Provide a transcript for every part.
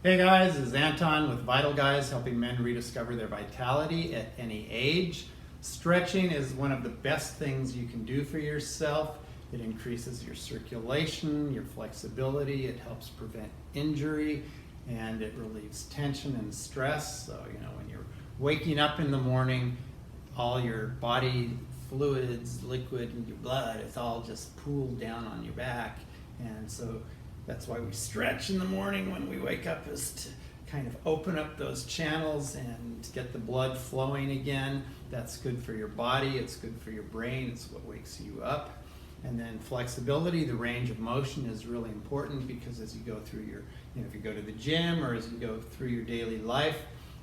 Hey guys, this is Anton with Vital Guys, helping men rediscover their vitality at any age. Stretching is one of the best things you can do for yourself. It increases your circulation, your flexibility, it helps prevent injury, and it relieves tension and stress. So, when you're waking up in the morning, all your body fluids, liquid, and your blood, it's all just pooled down on your back. And so that's why we stretch in the morning when we wake up, is to kind of open up those channels and get the blood flowing again. That's good for your body, it's good for your brain, it's what wakes you up. And then flexibility, the range of motion is really important, because as you go through your, if you go to the gym or as you go through your daily life,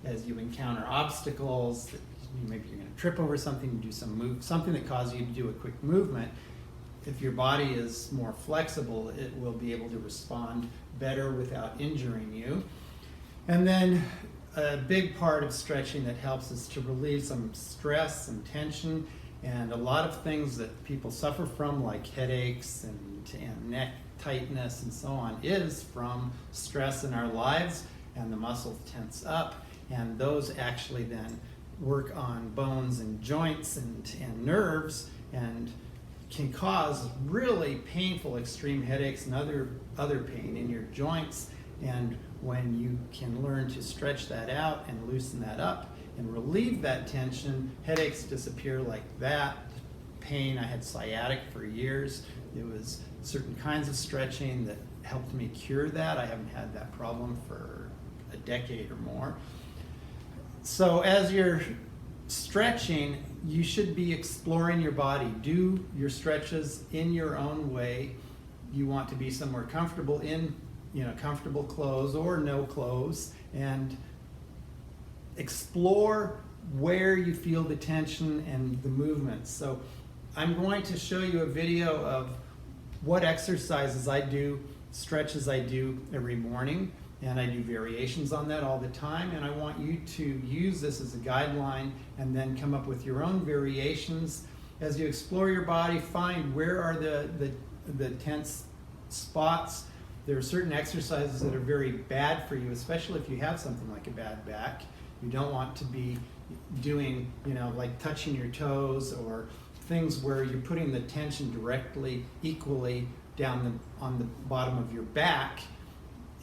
as you encounter obstacles, that maybe you're going to trip over something, do something that causes you to do a quick movement. If your body is more flexible, it will be able to respond better without injuring you. And then a big part of stretching that helps is to relieve some stress and tension, and a lot of things that people suffer from, like headaches and neck tightness and so on, is from stress in our lives, and the muscles tense up, and those actually then work on bones and joints and nerves, and can cause really painful extreme headaches and other pain in your joints. And when you can learn to stretch that out and loosen that up and relieve that tension, headaches disappear like that. Pain, I had sciatic for years. It was certain kinds of stretching that helped me cure that. I haven't had that problem for a decade or more. So as you're stretching, you should be exploring your body. Do your stretches in your own way. You want to be somewhere comfortable in, comfortable clothes or no clothes, and explore where you feel the tension and the movements. So I'm going to show you a video of what exercises I do, stretches I do every morning, and I do variations on that all the time, and I want you to use this as a guideline and then come up with your own variations. As you explore your body, find where are the tense spots. There are certain exercises that are very bad for you, especially if you have something like a bad back. You don't want to be doing, like touching your toes, or things where you're putting the tension directly, equally down on the bottom of your back.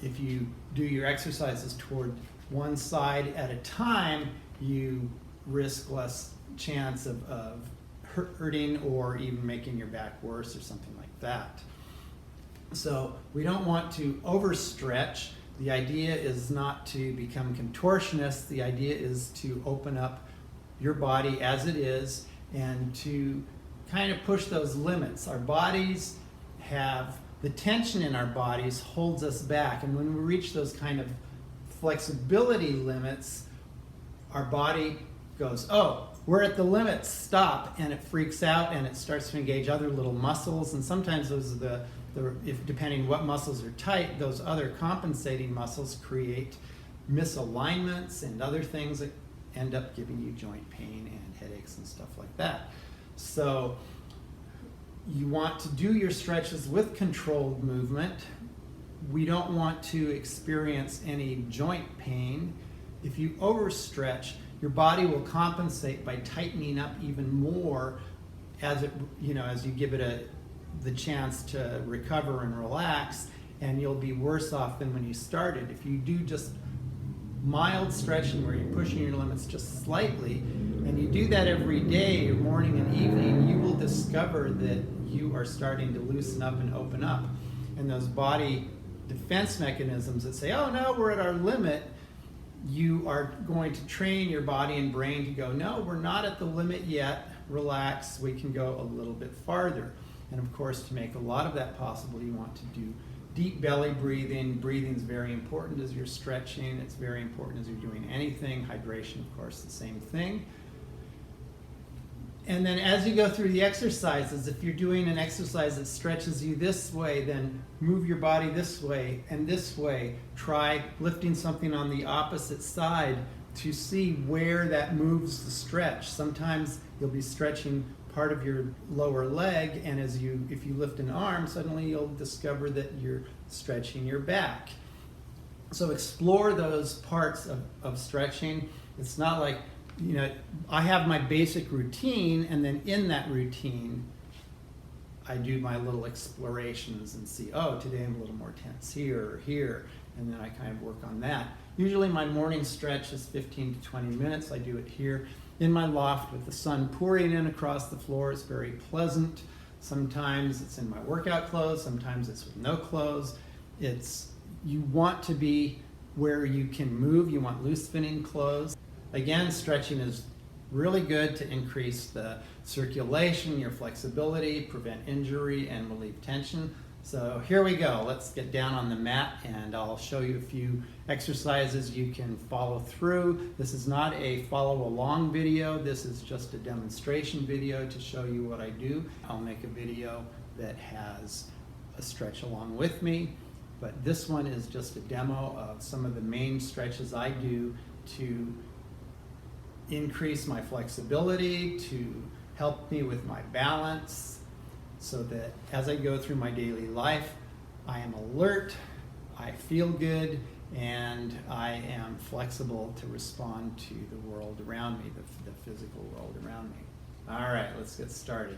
If you do your exercises toward one side at a time, you risk less chance of hurting or even making your back worse or something like that. So we don't want to overstretch. The idea is not to become contortionists. The idea is to open up your body as it is and to kind of push those limits. Our bodies have the tension in our bodies holds us back, and when we reach those kind of flexibility limits, our body goes, oh, we're at the limits, stop, and it freaks out and it starts to engage other little muscles, and sometimes those are if depending what muscles are tight, those other compensating muscles create misalignments and other things that end up giving you joint pain and headaches and stuff like that. So you want to do your stretches with controlled movement. We don't want to experience any joint pain. If you overstretch, your body will compensate by tightening up even more as you give it the chance to recover and relax, and you'll be worse off than when you started. If you do just mild stretching where you're pushing your limits just slightly, and you do that every day, morning and evening, you will discover that you are starting to loosen up and open up. And those body defense mechanisms that say, oh no, we're at our limit, you are going to train your body and brain to go, no, we're not at the limit yet, relax, we can go a little bit farther. And of course, to make a lot of that possible, you want to do deep belly breathing. Breathing is very important as you're stretching. It's very important as you're doing anything. Hydration, of course, the same thing. And then as you go through the exercises, if you're doing an exercise that stretches you this way, then move your body this way and this way. Try lifting something on the opposite side to see where that moves the stretch. Sometimes you'll be stretching part of your lower leg, and if you lift an arm, suddenly you'll discover that you're stretching your back. So explore those parts of stretching. It's not like, I have my basic routine, and then in that routine, I do my little explorations and see, oh, today I'm a little more tense here or here, and then I kind of work on that. Usually my morning stretch is 15 to 20 minutes. I do it here in my loft with the sun pouring in across the floor. It's very pleasant. Sometimes it's in my workout clothes, sometimes it's with no clothes. You want to be where you can move. You want loose fitting clothes. Again, stretching is really good to increase the circulation, your flexibility, prevent injury, and relieve tension. So here we go. Let's get down on the mat, and I'll show you a few exercises you can follow through. This is not a follow along video. This is just a demonstration video to show you what I do. I'll make a video that has a stretch along with me, but this one is just a demo of some of the main stretches I do to increase my flexibility, to help me with my balance, so that as I go through my daily life, I am alert, I feel good, and I am flexible to respond to the world around me, the physical world around me. All right, let's get started.